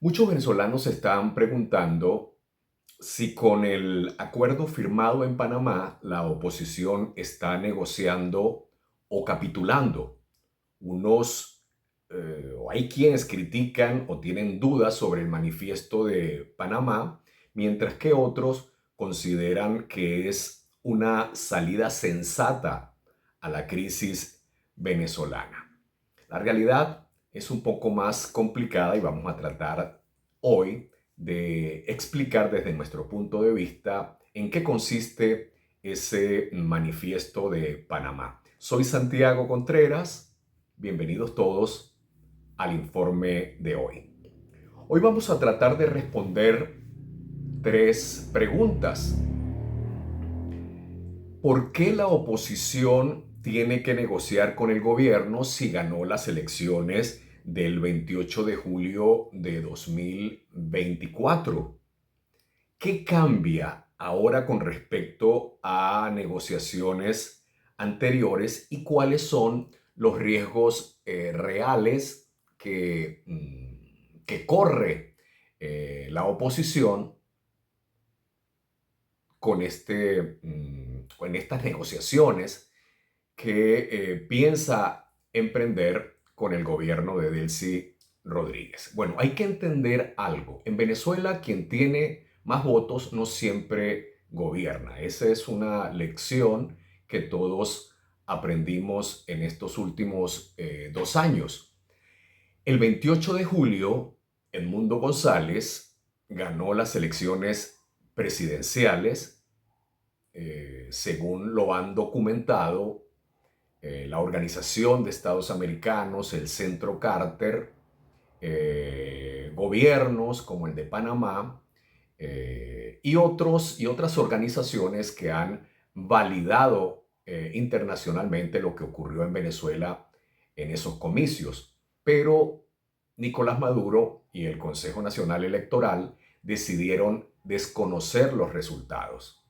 Muchos venezolanos se están preguntando si con el acuerdo firmado en Panamá la oposición está negociando o capitulando. O hay quienes critican o tienen dudas sobre el manifiesto de Panamá, mientras que otros consideran que es una salida sensata a la crisis venezolana. La realidad es un poco más complicada y vamos a tratar hoy de explicar desde nuestro punto de vista en qué consiste ese manifiesto de Panamá. Soy Santiago Contreras, bienvenidos todos al informe de hoy. Hoy vamos a tratar de responder tres preguntas. ¿Por qué la oposición tiene que negociar con el gobierno si ganó las elecciones del 28 de julio de 2024? ¿Qué cambia ahora con respecto a negociaciones anteriores y cuáles son los riesgos reales que corre la oposición con estas negociaciones que piensa emprender con el gobierno de Delcy Rodríguez? Bueno, hay que entender algo. En Venezuela, quien tiene más votos no siempre gobierna. Esa es una lección que todos aprendimos en estos últimos 2 años. El 28 de julio, Edmundo González ganó las elecciones presidenciales, según lo han documentado la Organización de Estados Americanos, el Centro Carter, gobiernos como el de Panamá y otras organizaciones que han validado internacionalmente lo que ocurrió en Venezuela en esos comicios. Pero Nicolás Maduro y el Consejo Nacional Electoral decidieron desconocer los resultados.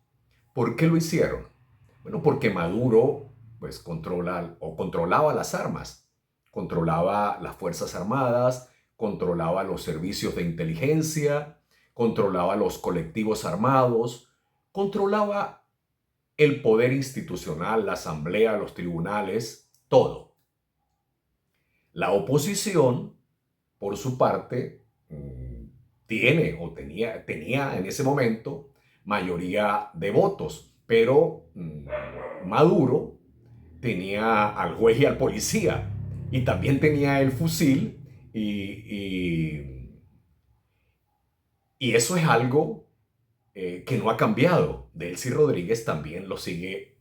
¿Por qué lo hicieron? Bueno, porque Maduro pues controlaba las armas, controlaba las Fuerzas Armadas, controlaba los servicios de inteligencia, controlaba los colectivos armados, controlaba el poder institucional, la asamblea, los tribunales, todo. La oposición, por su parte, tenía en ese momento mayoría de votos, pero Maduro tenía al juez y al policía y también tenía el fusil y eso es algo que no ha cambiado. Delcy Rodríguez también lo sigue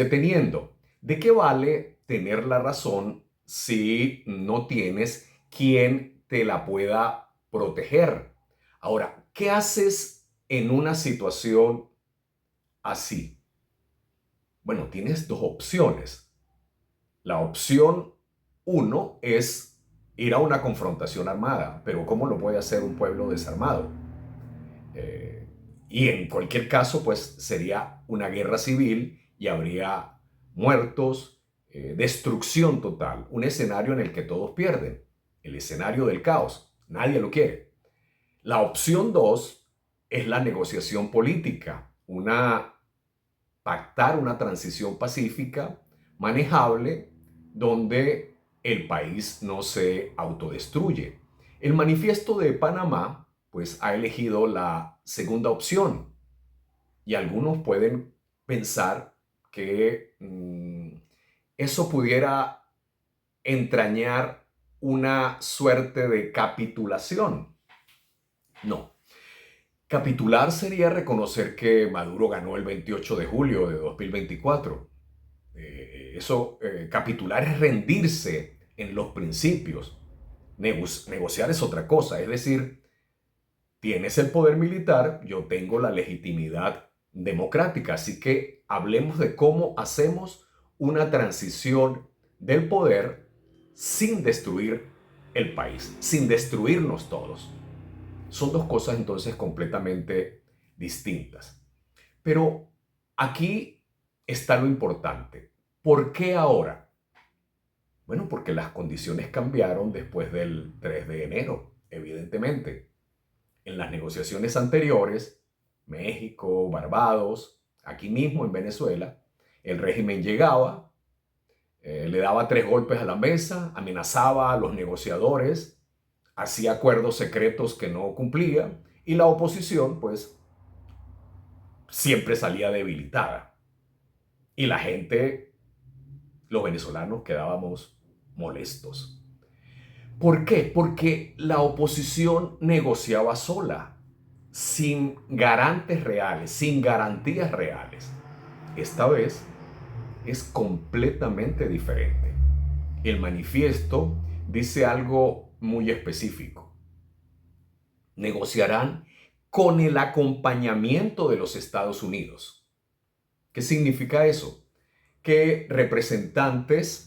teniendo. ¿De qué vale tener la razón si no tienes quien te la pueda proteger? Ahora, ¿qué haces en una situación así? Bueno, tienes dos opciones. La opción uno es ir a una confrontación armada, pero ¿cómo lo puede hacer un pueblo desarmado? Eh, y en cualquier caso, pues sería una guerra civil y habría muertos, destrucción total, un escenario en el que todos pierden, el escenario del caos, nadie lo quiere. La opción dos es la negociación política, pactar una transición pacífica, manejable, donde el país no se autodestruye. El manifiesto de Panamá pues ha elegido la segunda opción y algunos pueden pensar que eso pudiera entrañar una suerte de capitulación. No. Capitular sería reconocer que Maduro ganó el 28 de julio de 2024. Capitular es rendirse en los principios. Negociar es otra cosa, es decir, tienes el poder militar, yo tengo la legitimidad democrática, así que hablemos de cómo hacemos una transición del poder sin destruir el país, sin destruirnos todos. Son dos cosas entonces completamente distintas. Pero aquí está lo importante. ¿Por qué ahora? Bueno, porque las condiciones cambiaron después del 3 de enero, evidentemente. En las negociaciones anteriores, México, Barbados, aquí mismo en Venezuela, el régimen llegaba, le daba 3 golpes a la mesa, amenazaba a los negociadores, hacía acuerdos secretos que no cumplía y la oposición pues siempre salía debilitada. Y la gente, los venezolanos, quedábamos molestos. ¿Por qué? Porque la oposición negociaba sola, sin garantes reales, sin garantías reales. Esta vez es completamente diferente. El manifiesto dice algo muy específico. Negociarán con el acompañamiento de los Estados Unidos. ¿Qué significa eso? Que representantes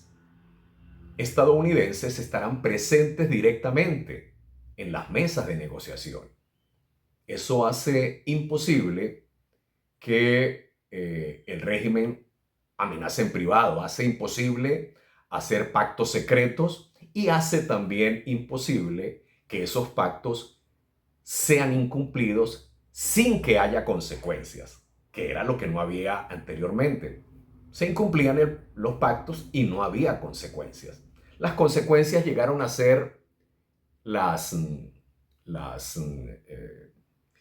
estadounidenses estarán presentes directamente en las mesas de negociación. Eso hace imposible que el régimen amenace en privado, hace imposible hacer pactos secretos y hace también imposible que esos pactos sean incumplidos sin que haya consecuencias, que era lo que no había anteriormente. Se incumplían los pactos y no había consecuencias. Las consecuencias llegaron a ser las, las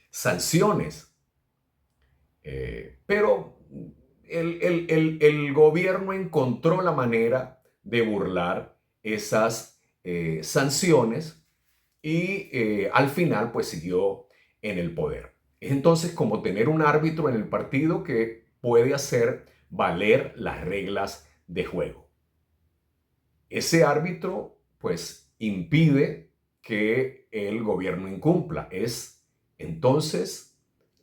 sanciones, pero el gobierno encontró la manera de burlar esas sanciones y al final pues siguió en el poder. Es entonces como tener un árbitro en el partido que puede hacer valer las reglas de juego. Ese árbitro pues impide que el gobierno incumpla. Es entonces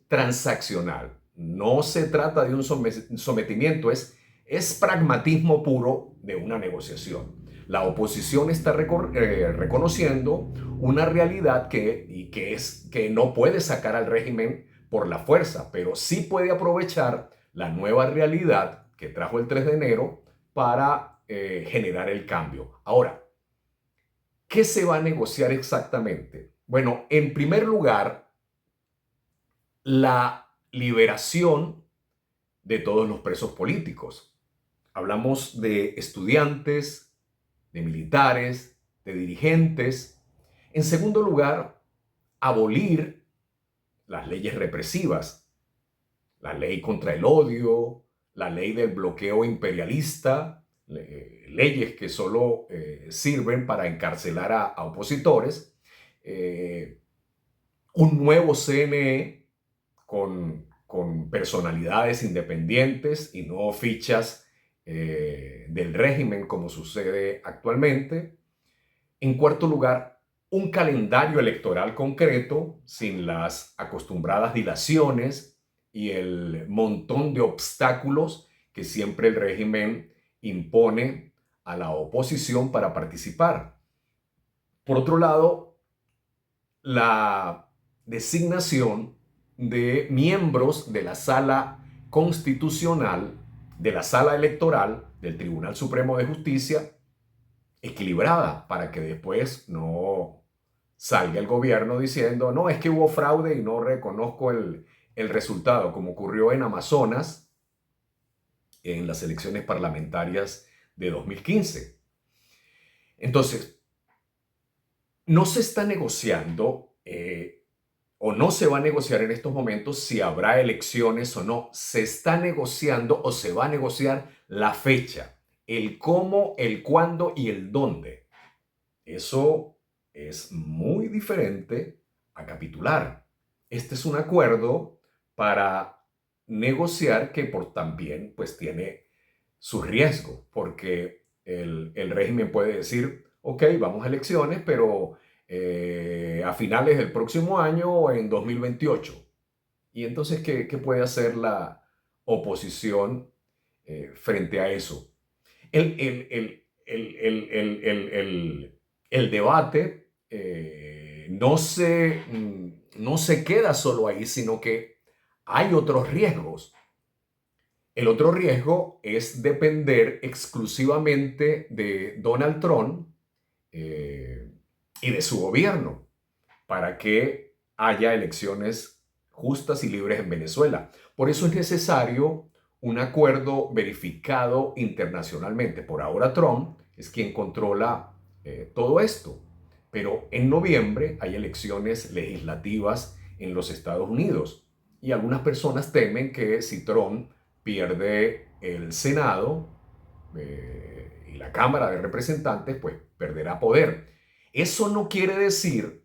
transaccional. No se trata de un sometimiento, es pragmatismo puro de una negociación. La oposición está reconociendo una realidad que no puede sacar al régimen por la fuerza, pero sí puede aprovechar la nueva realidad que trajo el 3 de enero para generar el cambio. Ahora, ¿qué se va a negociar exactamente? Bueno, en primer lugar, la liberación de todos los presos políticos. Hablamos de estudiantes, de militares, de dirigentes. En segundo lugar, abolir las leyes represivas, la ley contra el odio, la ley del bloqueo imperialista, leyes que solo sirven para encarcelar a opositores, un nuevo CNE con personalidades independientes y no fichas del régimen como sucede actualmente. En cuarto lugar, un calendario electoral concreto sin las acostumbradas dilaciones y el montón de obstáculos que siempre el régimen impone a la oposición para participar. Por otro lado, la designación de miembros de la sala constitucional, de la sala electoral del Tribunal Supremo de Justicia, equilibrada para que después no salga el gobierno diciendo no, es que hubo fraude y no reconozco el resultado, como ocurrió en Amazonas en las elecciones parlamentarias de 2015. Entonces, no se está negociando o no se va a negociar en estos momentos si habrá elecciones o no. Se está negociando o se va a negociar la fecha, el cómo, el cuándo y el dónde. Eso es muy diferente a capitular. Este es un acuerdo para negociar que también pues tiene su riesgo, porque el régimen puede decir, ok, vamos a elecciones, pero a finales del próximo año o en 2028. Y entonces, ¿qué puede hacer la oposición frente a eso? El, el, el, el debate no se queda solo ahí, sino que hay otros riesgos. El otro riesgo es depender exclusivamente de Donald Trump y de su gobierno. para que haya elecciones justas y libres en Venezuela. Por eso es necesario un acuerdo verificado internacionalmente. Por ahora Trump es quien controla todo esto, pero en noviembre hay elecciones legislativas en los Estados Unidos y algunas personas temen que si Trump pierde el Senado y la Cámara de Representantes, pues perderá poder. Eso no quiere decir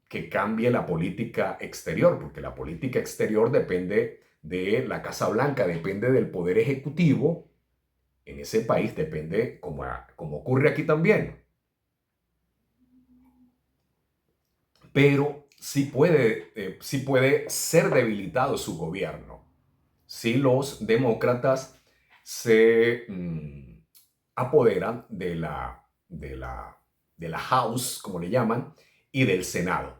que cambie la política exterior, porque la política exterior depende de la Casa Blanca, depende del poder ejecutivo en ese país, depende como ocurre aquí también. Pero sí puede ser debilitado su gobierno si los demócratas se apoderan de la House, como le llaman, y del Senado.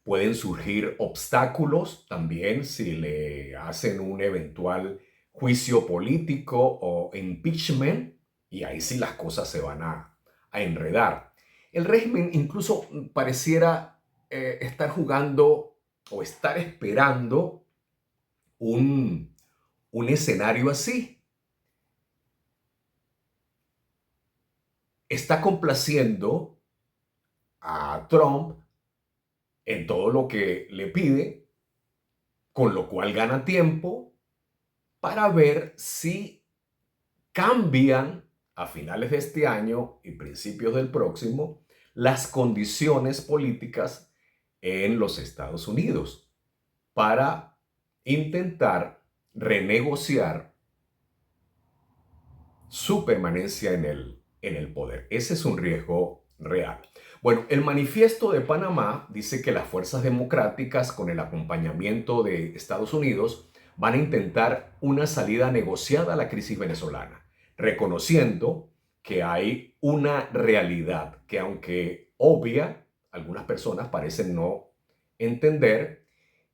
Pueden surgir obstáculos también si le hacen un eventual juicio político o impeachment, y ahí sí las cosas se van a enredar. El régimen incluso pareciera estar jugando o estar esperando un escenario así. Está complaciendo a Trump en todo lo que le pide, con lo cual gana tiempo para ver si cambian a finales de este año y principios del próximo las condiciones políticas en los Estados Unidos para intentar renegociar su permanencia en el poder. Ese es un riesgo real. Bueno, el manifiesto de Panamá dice que las fuerzas democráticas, con el acompañamiento de Estados Unidos, van a intentar una salida negociada a la crisis venezolana, reconociendo que hay una realidad que, aunque obvia, algunas personas parecen no entender,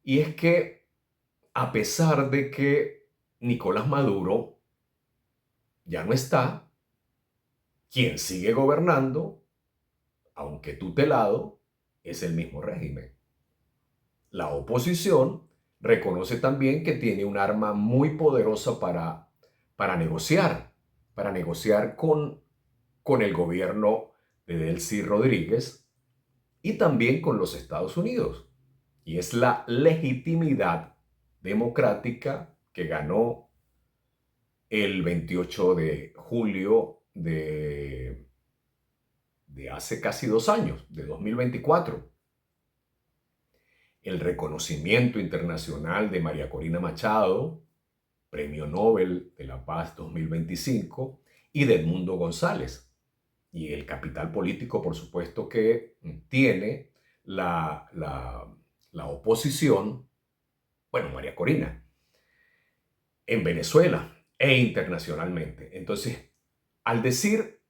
y es que a pesar de que Nicolás Maduro ya no está, quien sigue gobernando, aunque tutelado, es el mismo régimen. La oposición reconoce también que tiene un arma muy poderosa para negociar con el gobierno de Delcy Rodríguez y también con los Estados Unidos. Y es la legitimidad democrática que ganó el 28 de julio de hace casi 2 años, de 2024. El reconocimiento internacional de María Corina Machado, Premio Nobel de la Paz 2025, y de Edmundo González. Y el capital político, por supuesto, que tiene la oposición, bueno, María Corina, en Venezuela e internacionalmente. Entonces, al decir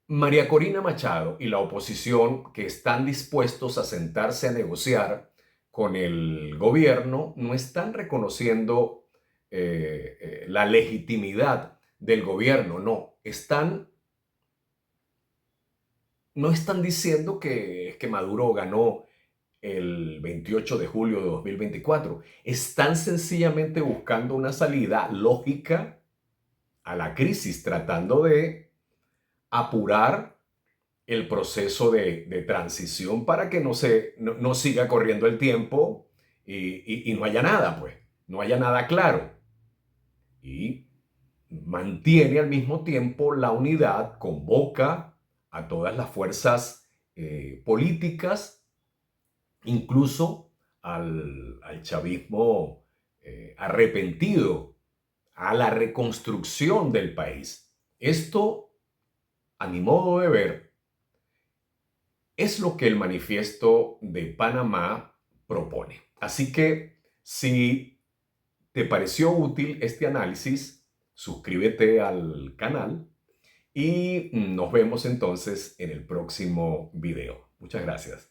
María Corina Machado y la oposición que están dispuestos a sentarse a negociar con el gobierno, no están reconociendo la legitimidad del gobierno, no están diciendo que Maduro ganó el 28 de julio de 2024. Están sencillamente buscando una salida lógica a la crisis, tratando de apurar el proceso de transición para que no siga corriendo el tiempo y no haya nada, pues, no haya nada claro. Y mantiene al mismo tiempo la unidad, convoca a todas las fuerzas políticas, incluso al chavismo arrepentido, a la reconstrucción del país. Esto, a mi modo de ver, es lo que el manifiesto de Panamá propone. Así que si te pareció útil este análisis, suscríbete al canal y nos vemos entonces en el próximo video. Muchas gracias.